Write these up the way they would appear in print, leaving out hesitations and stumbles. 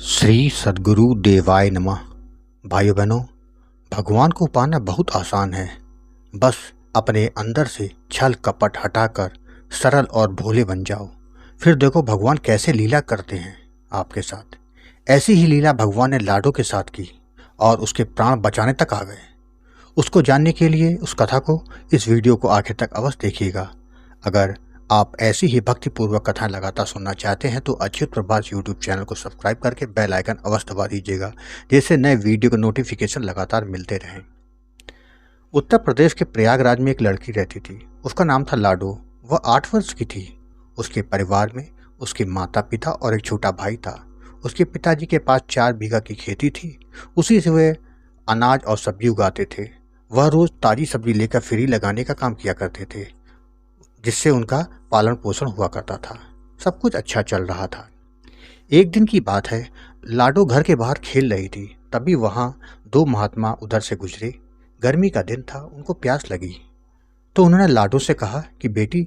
श्री सद्गुरु देवाय नमः। भाइयों बहनों, भगवान को पाना बहुत आसान है। बस अपने अंदर से छल कपट हटाकर सरल और भोले बन जाओ, फिर देखो भगवान कैसे लीला करते हैं आपके साथ। ऐसी ही लीला भगवान ने लाडो के साथ की और उसके प्राण बचाने तक आ गए। उसको जानने के लिए उस कथा को, इस वीडियो को आखिर तक अवश्य देखिएगा। अगर आप ऐसी ही भक्तिपूर्वक कथाएं लगातार सुनना चाहते हैं तो अच्युत प्रभास यूट्यूब चैनल को सब्सक्राइब करके बेल आइकन अवश्य दबा दीजिएगा, जिससे नए वीडियो के नोटिफिकेशन लगातार मिलते रहें। उत्तर प्रदेश के प्रयागराज में एक लड़की रहती थी। उसका नाम था लाडो। वह 8 वर्ष की थी। उसके परिवार में उसके माता पिता और एक छोटा भाई था। उसके पिताजी के पास 4 बीघा की खेती थी। उसी से वे अनाज और सब्जी उगाते थे। वह रोज ताजी सब्जी लेकर फ्री लगाने का काम किया करते थे, जिससे उनका पालन पोषण हुआ करता था। सब कुछ अच्छा चल रहा था। एक दिन की बात है, लाडो घर के बाहर खेल रही थी। तभी वहां 2 महात्मा उधर से गुजरे। गर्मी का दिन था, उनको प्यास लगी तो उन्होंने लाडो से कहा कि बेटी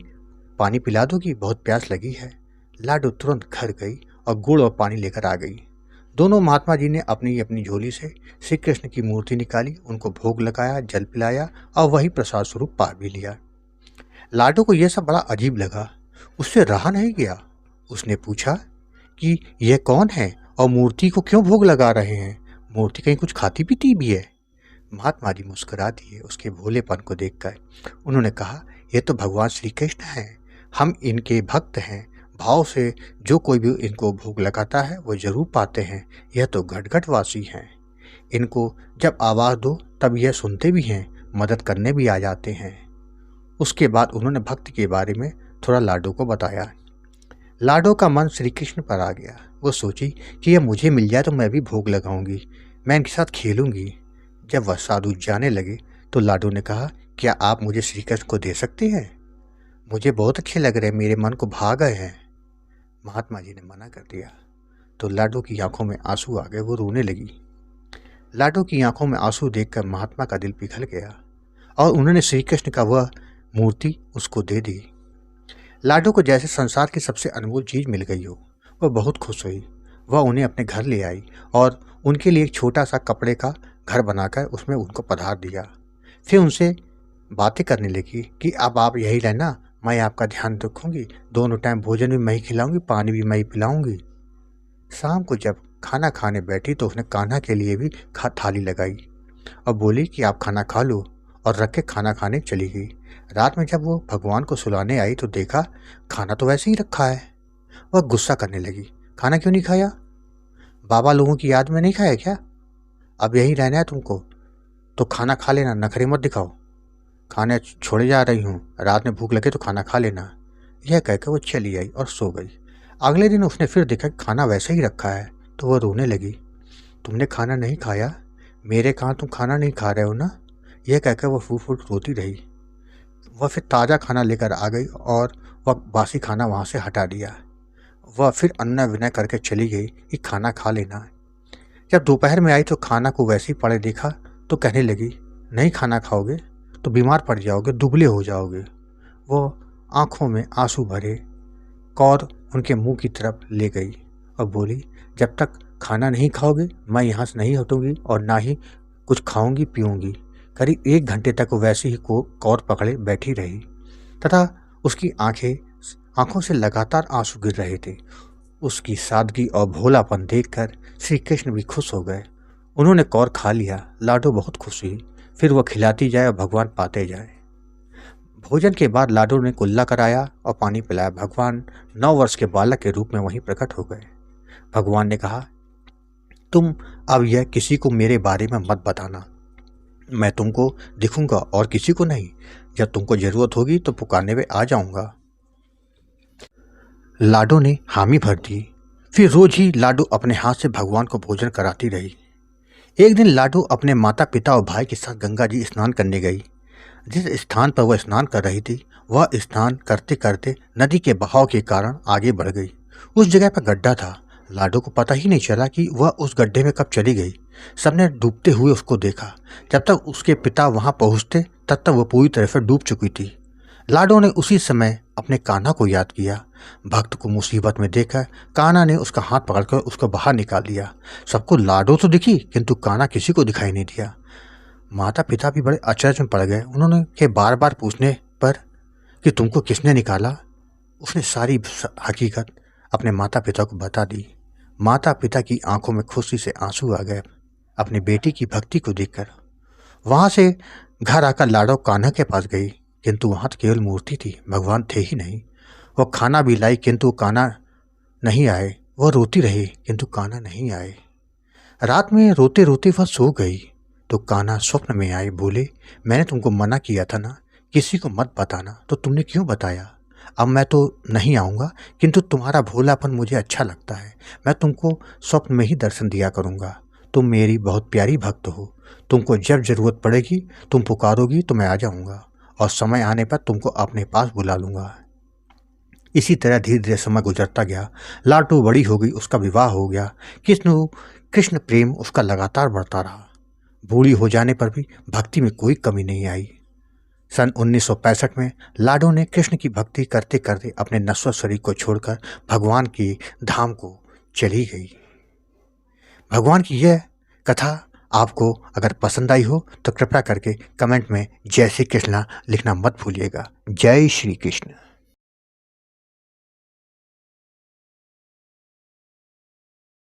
पानी पिला दोगी, बहुत प्यास लगी है। लाडो तुरंत घर गई और गुड़ और पानी लेकर आ गई। दोनों महात्मा जी ने अपनी अपनी झोली से श्री कृष्ण की मूर्ति निकाली, उनको भोग लगाया, जल पिलाया और वही प्रसाद स्वरूप पा भी लिया। लाडो को यह सब बड़ा अजीब लगा। उससे रहा नहीं गया। उसने पूछा कि यह कौन है और मूर्ति को क्यों भोग लगा रहे हैं? मूर्ति कहीं कुछ खाती पीती भी है? महात्मा जी मुस्कुरा दिए उसके भोलेपन को देखकर। उन्होंने कहा, यह तो भगवान श्री कृष्ण हैं। हम इनके भक्त हैं। भाव से जो कोई भी इनको भोग लगाता है वो जरूर पाते हैं। यह तो घट वासी हैं। इनको जब आवाज़ दो तब यह सुनते भी हैं, मदद करने भी आ जाते हैं। उसके बाद उन्होंने भक्ति के बारे में थोड़ा लाडो को बताया। लाडो का मन श्री कृष्ण पर आ गया। वो सोची कि यह मुझे मिल जाए तो मैं भी भोग लगाऊंगी, मैं इनके साथ खेलूंगी। जब वह साधु जाने लगे तो लाडो ने कहा, क्या आप मुझे श्री कृष्ण को दे सकते हैं? मुझे बहुत अच्छे लग रहे हैं, मेरे मन को भा गए हैं। महात्मा जी ने मना कर दिया तो लाडो की आंखों में आंसू आ गए। वो रोने लगी। लाडो की आंखों में आंसू देखकर महात्मा का दिल पिघल गया और उन्होंने श्री कृष्ण का वह मूर्ति उसको दे दी। लाडो को जैसे संसार की सबसे अनमोल चीज़ मिल गई हो। वह बहुत खुश हुई। वह उन्हें अपने घर ले आई और उनके लिए एक छोटा सा कपड़े का घर बनाकर उसमें उनको पधार दिया। फिर उनसे बातें करने लगी कि अब आप यही रहना, मैं आपका ध्यान रखूंगी, दोनों टाइम भोजन भी मैं ही खिलाऊंगी, पानी भी मैं ही पिलाऊंगी। शाम को जब खाना खाने बैठी तो उसने कान्हा के लिए भी थाली लगाई और बोली कि आप खाना खा लो, और रख के खाना खाने चली गई। रात में जब वो भगवान को सुलाने आई तो देखा खाना तो वैसे ही रखा है। वह गुस्सा करने लगी, खाना क्यों नहीं खाया? बाबा लोगों की याद में नहीं खाया क्या? अब यहीं रहना है तुमको तो खाना खा लेना, नखरे मत दिखाओ। खाने छोड़े जा रही हूँ, रात में भूख लगे तो खाना खा लेना। यह कहकर वो चली आई और सो गई। अगले दिन उसने फिर देखा खाना वैसे ही रखा है तो वह रोने लगी, तुमने खाना नहीं खाया? मेरे कहाँ तुम खाना नहीं खा रहे हो ना? यह कहकर वह फूट फूट रोती रही। वह फिर ताज़ा खाना लेकर आ गई और वह बासी खाना वहाँ से हटा दिया। वह फिर अन्य विनय करके चली गई कि खाना खा लेना। जब दोपहर में आई तो खाना को वैसे ही पड़े देखा तो कहने लगी, नहीं खाना खाओगे तो बीमार पड़ जाओगे, दुबले हो जाओगे। वो आंखों में आंसू भरे कौर उनके मुंह की तरफ ले गई और बोली, जब तक खाना नहीं खाओगे मैं यहाँ से नहीं हटूंगी और ना ही कुछ खाऊंगी पीऊंगी। करीब 1 घंटे तक वो वैसे ही कौर पकड़े बैठी रही तथा उसकी आंखों से लगातार आंसू गिर रहे थे। उसकी सादगी और भोलापन देखकर श्री कृष्ण भी खुश हो गए। उन्होंने कौर खा लिया। लाडो बहुत खुश हुई। फिर वह खिलाती जाए और भगवान पाते जाए। भोजन के बाद लाडो ने कुल्ला कराया और पानी पिलाया। भगवान 9 वर्ष के बालक के रूप में वहीं प्रकट हो गए। भगवान ने कहा, तुम अब यह किसी को मेरे बारे में मत बताना। मैं तुमको दिखूंगा और किसी को नहीं। जब तुमको जरूरत होगी तो पुकारने में आ जाऊंगा। लाडो ने हामी भर दी। फिर रोज ही लाडो अपने हाथ से भगवान को भोजन कराती रही। एक दिन लाडो अपने माता पिता और भाई के साथ गंगा जी स्नान करने गई। जिस स्थान पर वह स्नान कर रही थी वह स्नान करते करते नदी के बहाव के कारण आगे बढ़ गई। उस जगह पर गड्ढा था। लाडो को पता ही नहीं चला कि वह उस गड्ढे में कब चली गई। सबने डूबते हुए उसको देखा। जब तक उसके पिता वहां पहुंचते तब तक वह पूरी तरह से डूब चुकी थी। लाडो ने उसी समय अपने कान्हा को याद किया। भक्त को मुसीबत में देखकर कान्हा ने उसका हाथ पकड़कर उसको बाहर निकाल दिया। सबको लाडो तो दिखी, किंतु कान्हा किसी को दिखाई नहीं दिया। माता पिता भी बड़े अचरज में पड़ गए। उन्होंने के बार बार पूछने पर कि तुमको किसने निकाला, उसने सारी हकीकत अपने माता पिता को बता दी। माता पिता की आंखों में खुशी से आंसू आ गए अपनी बेटी की भक्ति को देखकर। वहां से घर आकर लाडो कान्हा के पास गई, किंतु वहां तो केवल मूर्ति थी, भगवान थे ही नहीं। वो खाना भी लाई, किंतु कान्हा नहीं आए। वह रोती रही, किंतु कान्हा नहीं आए। रात में रोते रोते वह सो गई तो कान्हा स्वप्न में आए। बोले, मैंने तुमको मना किया था ना, किसी को मत बताना, तो तुमने क्यों बताया? अब मैं तो नहीं आऊँगा, किंतु तुम्हारा भोलापन मुझे अच्छा लगता है। मैं तुमको स्वप्न में ही दर्शन दिया करूँगा। तुम मेरी बहुत प्यारी भक्त हो। तुमको जब ज़रूरत पड़ेगी तुम पुकारोगी तो मैं आ जाऊँगा, और समय आने पर तुमको अपने पास बुला लूँगा। इसी तरह धीरे धीरे समय गुजरता गया। लाडो बड़ी हो गई, उसका विवाह हो गया। कृष्ण प्रेम उसका लगातार बढ़ता रहा। बूढ़ी हो जाने पर भी भक्ति में कोई कमी नहीं आई। सन 1965 में लाडो ने कृष्ण की भक्ति करते करते अपने नश्वर शरीर को छोड़कर भगवान की धाम को चली गई। भगवान की यह कथा आपको अगर पसंद आई हो तो कृपया करके कमेंट में जय श्री कृष्णा लिखना मत भूलिएगा। जय श्री कृष्ण।